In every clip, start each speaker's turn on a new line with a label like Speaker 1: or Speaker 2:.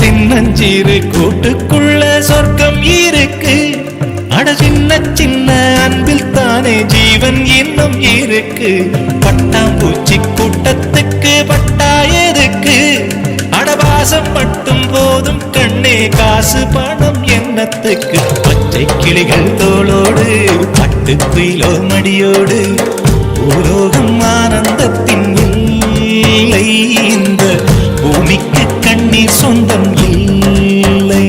Speaker 1: சின்னஞ்சிறு கூட்டுக்குள்ள சொர்க்கம் இருக்கு. அட சின்ன சின்ன அன்பில் தானே ஜீவன் இன்னும் இருக்கு. பட்டாம்பூச்சி கூட்டத்துக்கு பட்டா எதுக்கு? அடவாசம் மட்டும் போதும் கண்ணே, காசு பணம் என்னத்துக்கு? பச்சை கிளிகள் தோளோடு பட்டு குயிலோ மடியோடு பூலோகம் ஆனந்தத்தின் இல்லை. இந்த பூமிக்கு கண்ணீர் சொந்தம் இல்லை.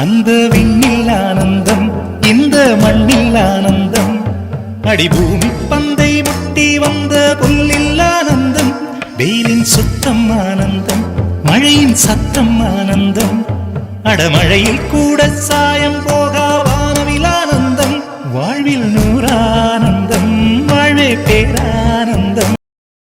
Speaker 1: அந்த விண்ணில் ஆனந்தம், இந்த மண்ணில் ஆனந்தம். அடிபூமி பந்தை முட்டி வந்த புல்லில் ஆனந்தம். வெயிலின் சுத்தம் ஆனந்தம், மழையின் சத்தம் ஆனந்தம். அடமழையில் கூட சாயம் போகா வானவில் ஆனந்தம். வாழ்வில் நூறானந்தம், வாழ்வே பேரா